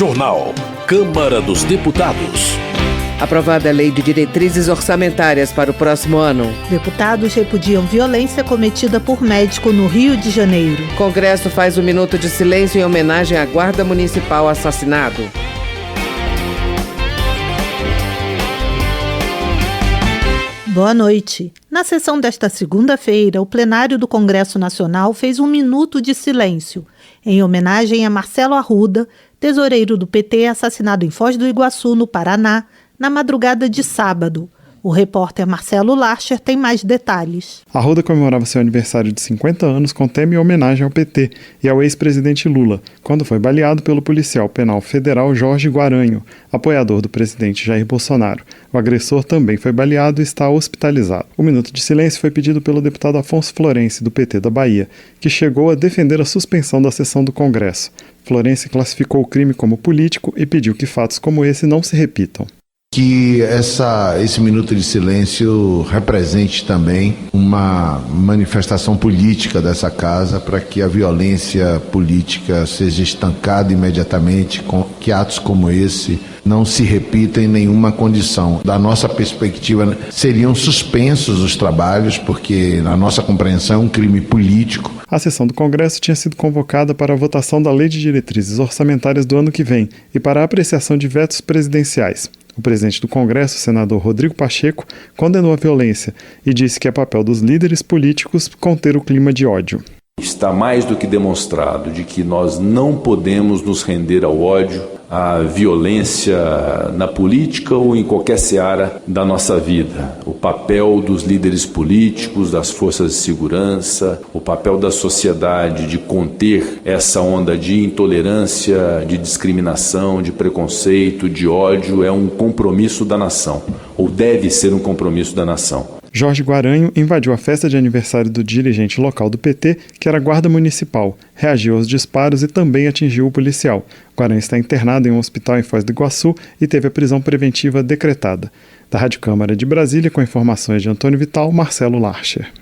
Jornal. Câmara dos Deputados. Aprovada a Lei de Diretrizes Orçamentárias para o próximo ano. Deputados repudiam violência cometida por médico no Rio de Janeiro. Congresso faz um minuto de silêncio em homenagem à guarda municipal assassinado. Boa noite. Na sessão desta segunda-feira, o plenário do Congresso Nacional fez um minuto de silêncio, em homenagem a Marcelo Arruda, tesoureiro do PT assassinado em Foz do Iguaçu, no Paraná, na madrugada de sábado. O repórter Marcelo Larcher tem mais detalhes. Arruda comemorava seu aniversário de 50 anos com tema em homenagem ao PT e ao ex-presidente Lula, quando foi baleado pelo policial penal federal Jorge Guaranho, apoiador do presidente Jair Bolsonaro. O agressor também foi baleado e está hospitalizado. O minuto de silêncio foi pedido pelo deputado Afonso Florense, do PT da Bahia, que chegou a defender a suspensão da sessão do Congresso. Florense classificou o crime como político e pediu que fatos como esse não se repitam. Que esse minuto de silêncio represente também uma manifestação política dessa casa para que a violência política seja estancada imediatamente, que atos como esse não se repitam em nenhuma condição. Da nossa perspectiva, seriam suspensos os trabalhos, porque, na nossa compreensão, é um crime político. A sessão do Congresso tinha sido convocada para a votação da Lei de Diretrizes Orçamentárias do ano que vem e para a apreciação de vetos presidenciais. O presidente do Congresso, o senador Rodrigo Pacheco, condenou a violência e disse que é papel dos líderes políticos conter o clima de ódio. Está mais do que demonstrado de que nós não podemos nos render ao ódio, à violência na política ou em qualquer seara da nossa vida. O papel dos líderes políticos, das forças de segurança, o papel da sociedade de conter essa onda de intolerância, de discriminação, de preconceito, de ódio, é um compromisso da nação, ou deve ser um compromisso da nação. Jorge Guaranho invadiu a festa de aniversário do dirigente local do PT, que era guarda municipal, reagiu aos disparos e também atingiu o policial. Guaranho está internado em um hospital em Foz do Iguaçu e teve a prisão preventiva decretada. Da Rádio Câmara de Brasília, com informações de Antônio Vital, Marcelo Larcher.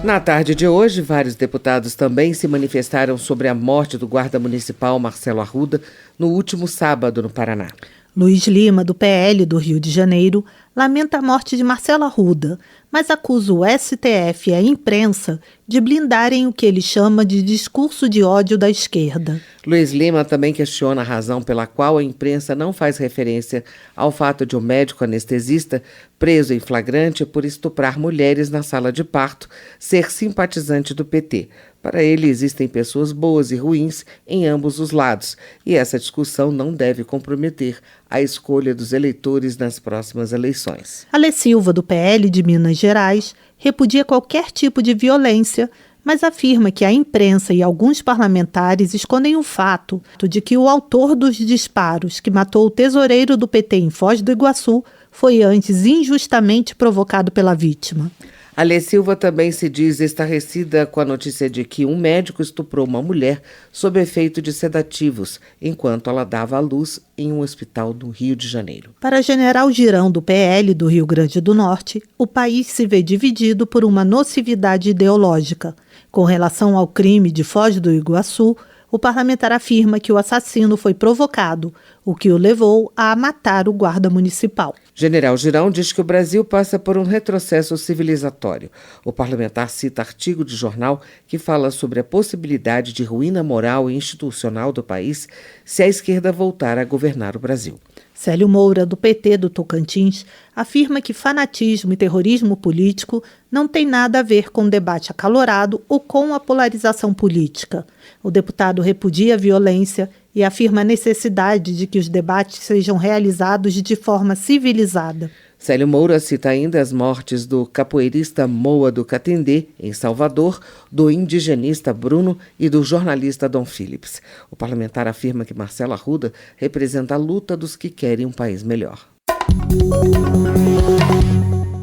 Na tarde de hoje, vários deputados também se manifestaram sobre a morte do guarda municipal Marcelo Arruda no último sábado no Paraná. Luiz Lima, do PL do Rio de Janeiro, lamenta a morte de Marcelo Arruda, mas acusa o STF e a imprensa de blindarem o que ele chama de discurso de ódio da esquerda. Luiz Lima também questiona a razão pela qual a imprensa não faz referência ao fato de um médico anestesista preso em flagrante por estuprar mulheres na sala de parto ser simpatizante do PT. Para ele, existem pessoas boas e ruins em ambos os lados, e essa discussão não deve comprometer a escolha dos eleitores nas próximas eleições. Ale Silva, do PL de Minas Gerais, repudia qualquer tipo de violência, mas afirma que a imprensa e alguns parlamentares escondem o fato de que o autor dos disparos que matou o tesoureiro do PT em Foz do Iguaçu foi antes injustamente provocado pela vítima. Ale Silva também se diz estarrecida com a notícia de que um médico estuprou uma mulher sob efeito de sedativos, enquanto ela dava à luz em um hospital do Rio de Janeiro. Para General Girão, do PL do Rio Grande do Norte, o país se vê dividido por uma nocividade ideológica. Com relação ao crime de Foz do Iguaçu, o parlamentar afirma que o assassino foi provocado, o que o levou a matar o guarda municipal. General Girão diz que o Brasil passa por um retrocesso civilizatório. O parlamentar cita artigo de jornal que fala sobre a possibilidade de ruína moral e institucional do país se a esquerda voltar a governar o Brasil. Célio Moura, do PT do Tocantins, afirma que fanatismo e terrorismo político não tem nada a ver com debate acalorado ou com a polarização política. O deputado repudia a violência e afirma a necessidade de que os debates sejam realizados de forma civilizada. Célio Moura cita ainda as mortes do capoeirista Moa do Catendê, em Salvador, do indigenista Bruno e do jornalista Dom Phillips. O parlamentar afirma que Marcelo Arruda representa a luta dos que querem um país melhor.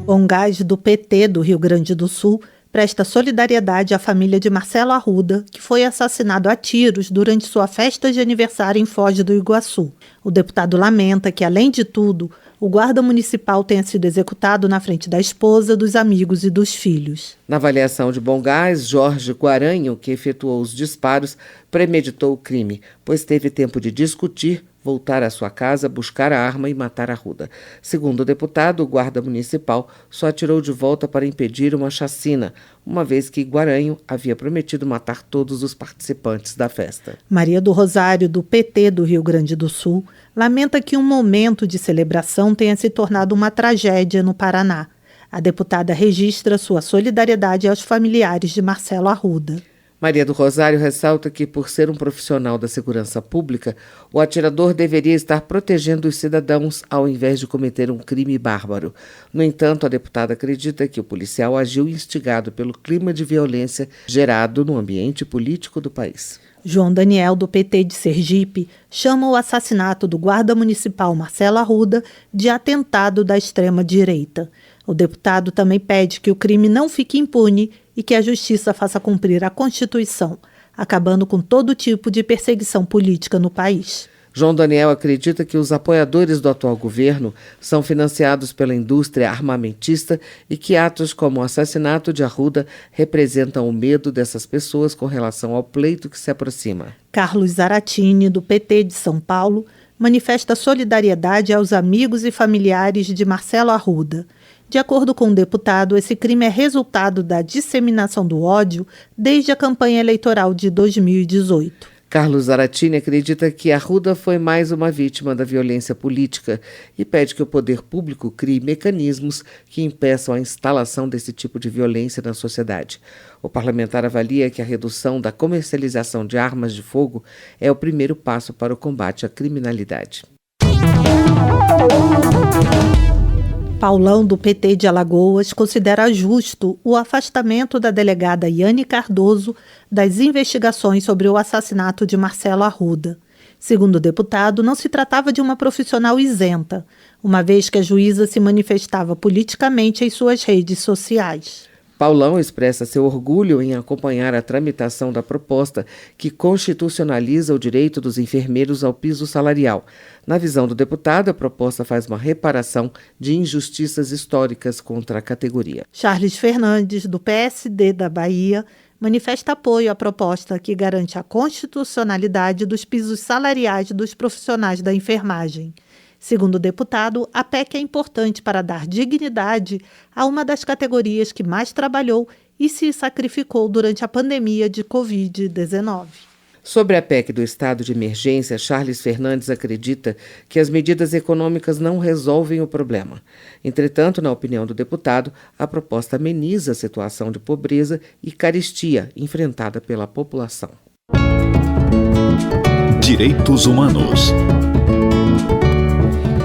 Ongás, do PT do Rio Grande do Sul, presta solidariedade à família de Marcelo Arruda, que foi assassinado a tiros durante sua festa de aniversário em Foz do Iguaçu. O deputado lamenta que, além de tudo, o guarda municipal tenha sido executado na frente da esposa, dos amigos e dos filhos. Na avaliação de bom gás, Jorge Guaranho, que efetuou os disparos, premeditou o crime, pois teve tempo de discutir, voltar à sua casa, buscar a arma e matar Arruda. Segundo o deputado, o guarda municipal só atirou de volta para impedir uma chacina, uma vez que Guaranho havia prometido matar todos os participantes da festa. Maria do Rosário, do PT do Rio Grande do Sul, lamenta que um momento de celebração tenha se tornado uma tragédia no Paraná. A deputada registra sua solidariedade aos familiares de Marcelo Arruda. Maria do Rosário ressalta que, por ser um profissional da segurança pública, o atirador deveria estar protegendo os cidadãos ao invés de cometer um crime bárbaro. No entanto, a deputada acredita que o policial agiu instigado pelo clima de violência gerado no ambiente político do país. João Daniel, do PT de Sergipe, chama o assassinato do guarda municipal Marcelo Arruda de atentado da extrema-direita. O deputado também pede que o crime não fique impune e que a justiça faça cumprir a Constituição, acabando com todo tipo de perseguição política no país. João Daniel acredita que os apoiadores do atual governo são financiados pela indústria armamentista e que atos como o assassinato de Arruda representam o medo dessas pessoas com relação ao pleito que se aproxima. Carlos Zaratini, do PT de São Paulo, manifesta solidariedade aos amigos e familiares de Marcelo Arruda. De acordo com o deputado, esse crime é resultado da disseminação do ódio desde a campanha eleitoral de 2018. Carlos Zaratini acredita que Arruda foi mais uma vítima da violência política e pede que o poder público crie mecanismos que impeçam a instalação desse tipo de violência na sociedade. O parlamentar avalia que a redução da comercialização de armas de fogo é o primeiro passo para o combate à criminalidade. Paulão, do PT de Alagoas, considera justo o afastamento da delegada Yane Cardoso das investigações sobre o assassinato de Marcelo Arruda. Segundo o deputado, não se tratava de uma profissional isenta, uma vez que a juíza se manifestava politicamente em suas redes sociais. Paulão expressa seu orgulho em acompanhar a tramitação da proposta que constitucionaliza o direito dos enfermeiros ao piso salarial. Na visão do deputado, a proposta faz uma reparação de injustiças históricas contra a categoria. Charles Fernandes, do PSD da Bahia, manifesta apoio à proposta que garante a constitucionalidade dos pisos salariais dos profissionais da enfermagem. Segundo o deputado, a PEC é importante para dar dignidade a uma das categorias que mais trabalhou e se sacrificou durante a pandemia de Covid-19. Sobre a PEC do estado de emergência, Charles Fernandes acredita que as medidas econômicas não resolvem o problema. Entretanto, na opinião do deputado, a proposta ameniza a situação de pobreza e carestia enfrentada pela população. Direitos Humanos.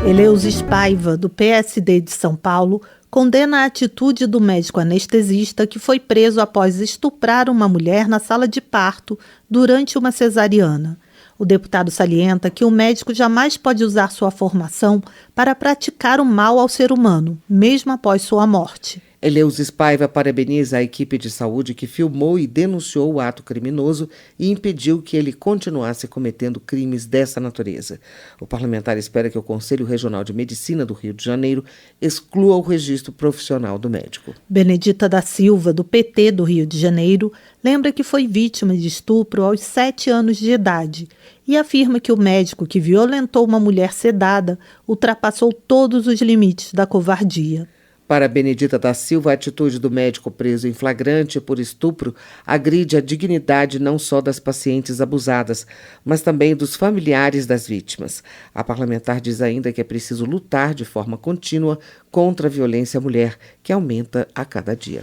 Eleusis Paiva, do PSD de São Paulo, condena a atitude do médico anestesista que foi preso após estuprar uma mulher na sala de parto durante uma cesariana. O deputado salienta que o médico jamais pode usar sua formação para praticar o mal ao ser humano, mesmo após sua morte. Eleusis Paiva parabeniza a equipe de saúde que filmou e denunciou o ato criminoso e impediu que ele continuasse cometendo crimes dessa natureza. O parlamentar espera que o Conselho Regional de Medicina do Rio de Janeiro exclua o registro profissional do médico. Benedita da Silva, do PT do Rio de Janeiro, lembra que foi vítima de estupro aos 7 anos de idade e afirma que o médico que violentou uma mulher sedada ultrapassou todos os limites da covardia. Para Benedita da Silva, a atitude do médico preso em flagrante por estupro agride a dignidade não só das pacientes abusadas, mas também dos familiares das vítimas. A parlamentar diz ainda que é preciso lutar de forma contínua contra a violência à mulher, que aumenta a cada dia.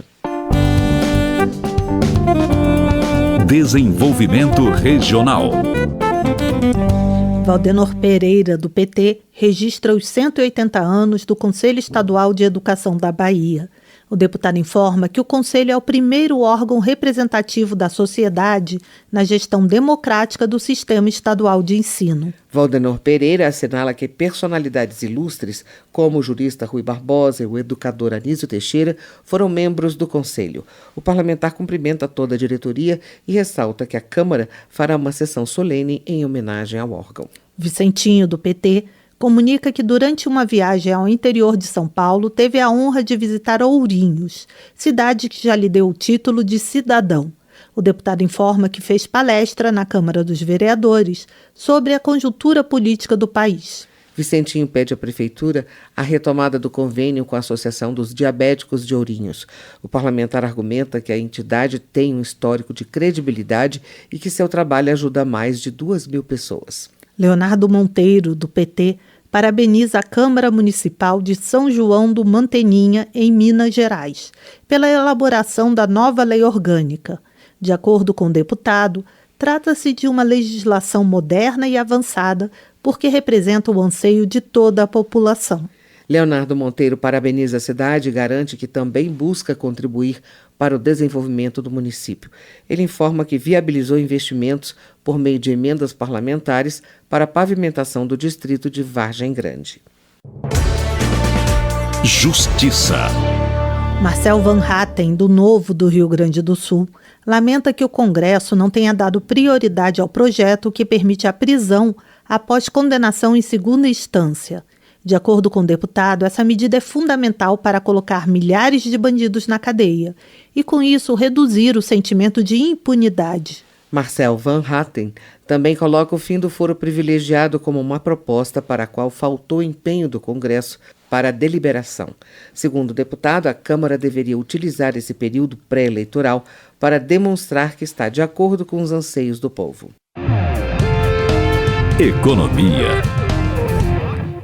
Desenvolvimento Regional. Valdenor Pereira, do PT, registra os 180 anos do Conselho Estadual de Educação da Bahia. O O deputado informa que o Conselho é o primeiro órgão representativo da sociedade na gestão democrática do sistema estadual de ensino. Valdenor Pereira assinala que personalidades ilustres, como o jurista Rui Barbosa e o educador Anísio Teixeira, foram membros do Conselho. O parlamentar cumprimenta toda a diretoria e ressalta que a Câmara fará uma sessão solene em homenagem ao órgão. Vicentinho, do PT, comunica que durante uma viagem ao interior de São Paulo teve a honra de visitar Ourinhos, cidade que já lhe deu o título de cidadão. O deputado informa que fez palestra na Câmara dos Vereadores sobre a conjuntura política do país. Vicentinho pede à Prefeitura a retomada do convênio com a Associação dos Diabéticos de Ourinhos. O parlamentar argumenta que a entidade tem um histórico de credibilidade e que seu trabalho ajuda mais de 2.000 pessoas. Leonardo Monteiro, do PT, parabeniza a Câmara Municipal de São João do Manteninha, em Minas Gerais, pela elaboração da nova lei orgânica. De acordo com o deputado, trata-se de uma legislação moderna e avançada, porque representa o anseio de toda a população. Leonardo Monteiro parabeniza a cidade e garante que também busca contribuir para o desenvolvimento do município. Ele informa que viabilizou investimentos por meio de emendas parlamentares para a pavimentação do distrito de Vargem Grande. Justiça. Marcel Van Hatten, do Novo do Rio Grande do Sul, lamenta que o Congresso não tenha dado prioridade ao projeto que permite a prisão após condenação em segunda instância. De acordo com o deputado, essa medida é fundamental para colocar milhares de bandidos na cadeia e, com isso, reduzir o sentimento de impunidade. Marcel Van Hatten também coloca o fim do foro privilegiado como uma proposta para a qual faltou empenho do Congresso para a deliberação. Segundo o deputado, a Câmara deveria utilizar esse período pré-eleitoral para demonstrar que está de acordo com os anseios do povo. Economia.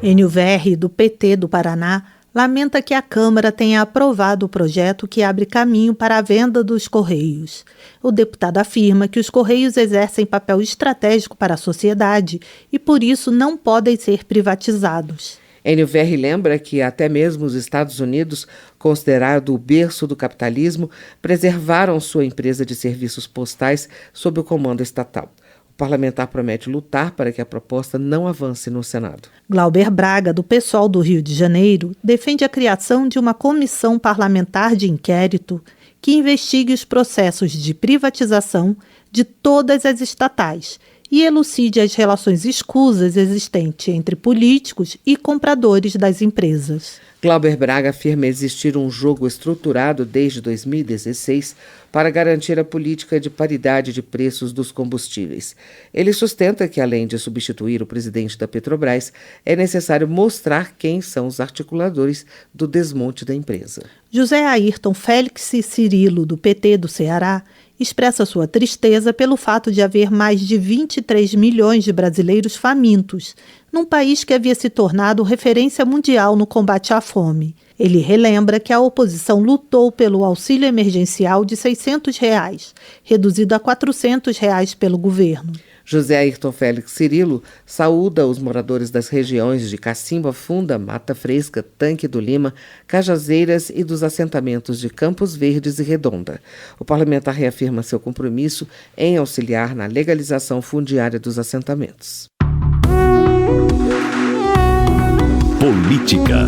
Enio Verri, do PT do Paraná, lamenta que a Câmara tenha aprovado o projeto que abre caminho para a venda dos Correios. O deputado afirma que os Correios exercem papel estratégico para a sociedade e, por isso, não podem ser privatizados. Enio Verri lembra que até mesmo os Estados Unidos, considerado o berço do capitalismo, preservaram sua empresa de serviços postais sob o comando estatal. O parlamentar promete lutar para que a proposta não avance no Senado. Glauber Braga, do PSOL do Rio de Janeiro, defende a criação de uma comissão parlamentar de inquérito que investigue os processos de privatização de todas as estatais e elucide as relações escusas existentes entre políticos e compradores das empresas. Glauber Braga afirma existir um jogo estruturado desde 2016 para garantir a política de paridade de preços dos combustíveis. Ele sustenta que, além de substituir o presidente da Petrobras, é necessário mostrar quem são os articuladores do desmonte da empresa. José Ayrton Félix Cirilo, do PT do Ceará, expressa sua tristeza pelo fato de haver mais de 23 milhões de brasileiros famintos, num país que havia se tornado referência mundial no combate à fome. Ele relembra que a oposição lutou pelo auxílio emergencial de R$ 600, reduzido a R$ 400 pelo governo. José Ayrton Félix Cirilo saúda os moradores das regiões de Cacimba Funda, Mata Fresca, Tanque do Lima, Cajazeiras e dos assentamentos de Campos Verdes e Redonda. O parlamentar reafirma seu compromisso em auxiliar na legalização fundiária dos assentamentos. Política.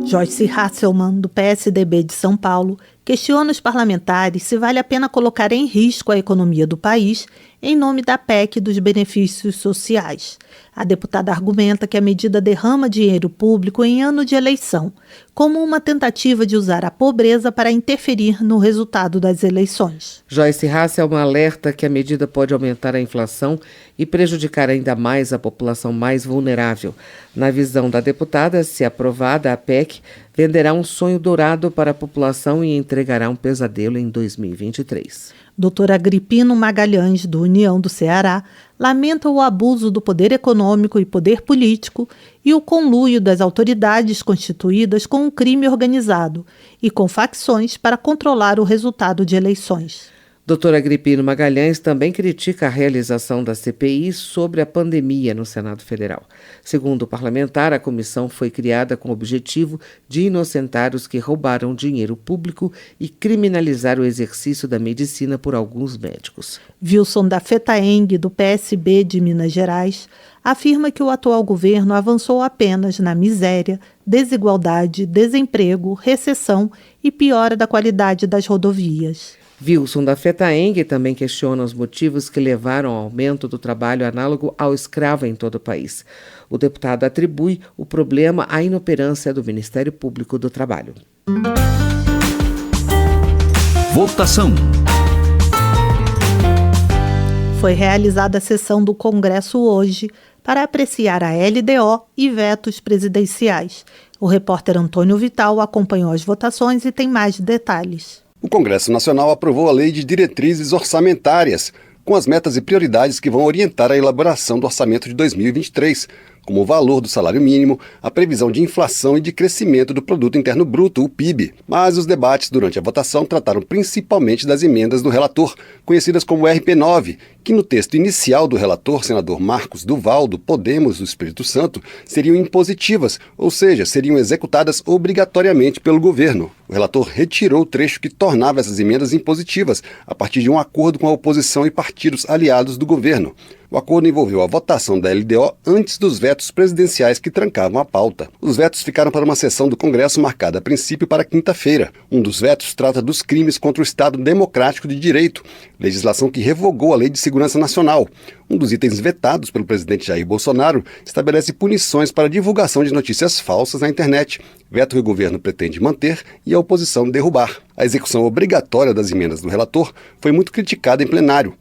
Joyce Hasselmann, do PSDB de São Paulo, questiona os parlamentares se vale a pena colocar em risco a economia do país em nome da PEC dos benefícios sociais. A deputada argumenta que a medida derrama dinheiro público em ano de eleição, como uma tentativa de usar a pobreza para interferir no resultado das eleições. Joyce Hasselmann alerta que a medida pode aumentar a inflação e prejudicar ainda mais a população mais vulnerável. Na visão da deputada, se aprovada a PEC, venderá um sonho dourado para a população e entregará um pesadelo em 2023. Dr. Agripino Magalhães, do União do Ceará, lamenta o abuso do poder econômico e poder político e o conluio das autoridades constituídas com o crime organizado e com facções para controlar o resultado de eleições. Dr. Agripino Magalhães também critica a realização da CPI sobre a pandemia no Senado Federal. Segundo o parlamentar, a comissão foi criada com o objetivo de inocentar os que roubaram dinheiro público e criminalizar o exercício da medicina por alguns médicos. Wilson da Fetaeng, do PSB de Minas Gerais, afirma que o atual governo avançou apenas na miséria, desigualdade, desemprego, recessão e piora da qualidade das rodovias. Wilson da Fetaeng também questiona os motivos que levaram ao aumento do trabalho análogo ao escravo em todo o país. O deputado atribui o problema à inoperância do Ministério Público do Trabalho. Votação. Foi realizada a sessão do Congresso hoje para apreciar a LDO e vetos presidenciais. O repórter Antônio Vital acompanhou as votações e tem mais detalhes. O Congresso Nacional aprovou a Lei de Diretrizes Orçamentárias, com as metas e prioridades que vão orientar a elaboração do orçamento de 2023, como o valor do salário mínimo, a previsão de inflação e de crescimento do Produto Interno Bruto, o PIB. Mas os debates durante a votação trataram principalmente das emendas do relator, conhecidas como RP9, que no texto inicial do relator, senador Marcos Duval, do Podemos do Espírito Santo, seriam impositivas, ou seja, seriam executadas obrigatoriamente pelo governo. O relator retirou o trecho que tornava essas emendas impositivas, a partir de um acordo com a oposição e partidos aliados do governo. O acordo envolveu a votação da LDO antes dos vetos presidenciais que trancavam a pauta. Os vetos ficaram para uma sessão do Congresso marcada a princípio para quinta-feira. Um dos vetos trata dos crimes contra o Estado Democrático de Direito, legislação que revogou a Lei de Segurança Nacional. Um dos itens vetados pelo presidente Jair Bolsonaro estabelece punições para divulgação de notícias falsas na internet, veto que o governo pretende manter e a oposição derrubar. A execução obrigatória das emendas do relator foi muito criticada em plenário.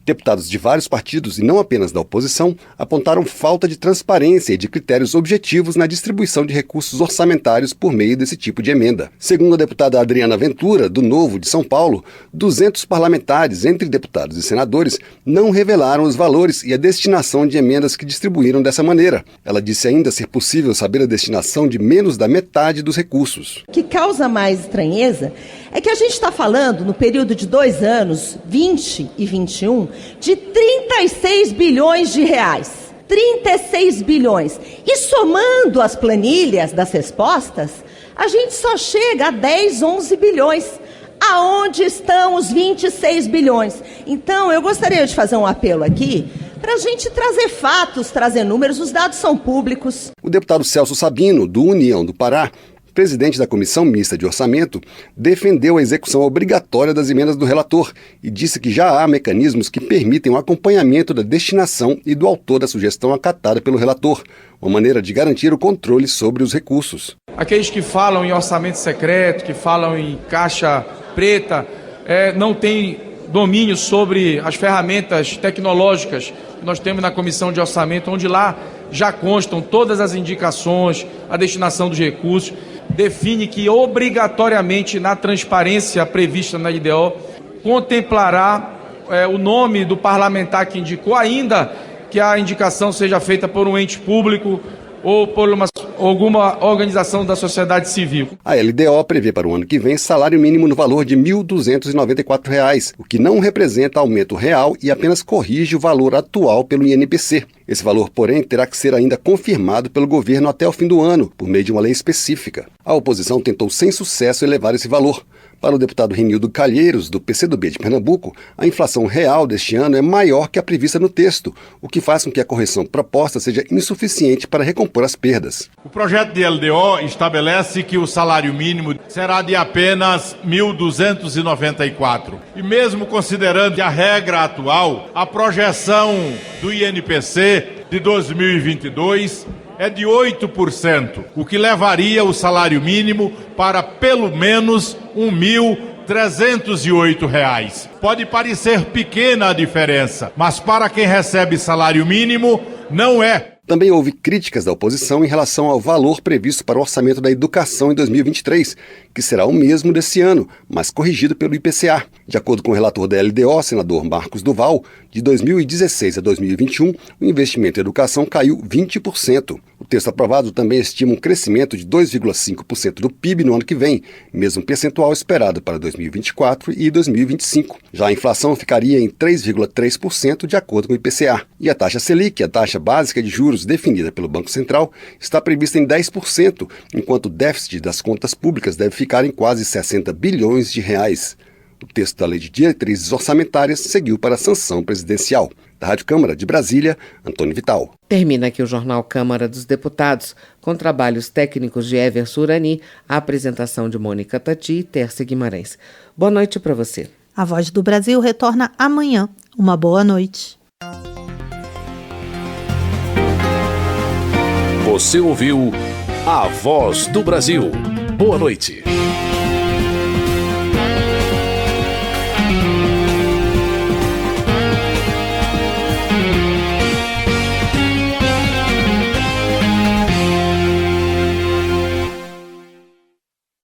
Deputados de vários partidos, e não apenas da oposição, apontaram falta de transparência e de critérios objetivos na distribuição de recursos orçamentários por meio desse tipo de emenda. Segundo a deputada Adriana Ventura, do Novo de São Paulo, 200 parlamentares, entre deputados e senadores, não revelaram os valores e a destinação de emendas que distribuíram dessa maneira. Ela disse ainda ser possível saber a destinação de menos da metade dos recursos. O que causa mais estranheza é que a gente está falando, no período de 2 anos, 20 e 21, de 36 bilhões de reais. 36 bilhões. E somando as planilhas das respostas, a gente só chega a 10, 11 bilhões. Aonde estão os 26 bilhões? Então, eu gostaria de fazer um apelo aqui para a gente trazer fatos, trazer números, os dados são públicos. O deputado Celso Sabino, do União do Pará, presidente da Comissão Mista de Orçamento, defendeu a execução obrigatória das emendas do relator e disse que já há mecanismos que permitem o acompanhamento da destinação e do autor da sugestão acatada pelo relator, uma maneira de garantir o controle sobre os recursos. Aqueles que falam em orçamento secreto, que falam em caixa preta, não têm domínio sobre as ferramentas tecnológicas que nós temos na Comissão de Orçamento, onde lá já constam todas as indicações, a destinação dos recursos. Define que obrigatoriamente na transparência prevista na LDO contemplará o nome do parlamentar que indicou, ainda que a indicação seja feita por um ente público ou por alguma organização da sociedade civil. A LDO prevê para o ano que vem salário mínimo no valor de R$ 1.294, o que não representa aumento real e apenas corrige o valor atual pelo INPC. Esse valor, porém, terá que ser ainda confirmado pelo governo até o fim do ano, por meio de uma lei específica. A oposição tentou sem sucesso elevar esse valor. Para o deputado Renildo Calheiros, do PCdoB de Pernambuco, a inflação real deste ano é maior que a prevista no texto, o que faz com que a correção proposta seja insuficiente para recompor as perdas. O projeto de LDO estabelece que o salário mínimo será de apenas R$ 1.294. E mesmo considerando a regra atual, a projeção do INPC de 2022 é de 8%, o que levaria o salário mínimo para pelo menos R$ 1.308. Pode parecer pequena a diferença, mas para quem recebe salário mínimo, não é. Também houve críticas da oposição em relação ao valor previsto para o orçamento da educação em 2023, que será o mesmo desse ano, mas corrigido pelo IPCA. De acordo com o relator da LDO, senador Marcos Duval, de 2016 a 2021, o investimento em educação caiu 20%. O texto aprovado também estima um crescimento de 2,5% do PIB no ano que vem, mesmo percentual esperado para 2024 e 2025. Já a inflação ficaria em 3,3% de acordo com o IPCA. E a taxa Selic, a taxa básica de juros definida pelo Banco Central, está prevista em 10%, enquanto o déficit das contas públicas deve ficar em quase 60 bilhões de reais. O texto da Lei de Diretrizes Orçamentárias seguiu para a sanção presidencial. Da Rádio Câmara de Brasília, Antônio Vital. Termina aqui o Jornal Câmara dos Deputados, com trabalhos técnicos de Everson Urani, a apresentação de Mônica Tati e Tércia Guimarães. Boa noite para você. A Voz do Brasil retorna amanhã. Uma boa noite. Você ouviu A Voz do Brasil. Boa noite.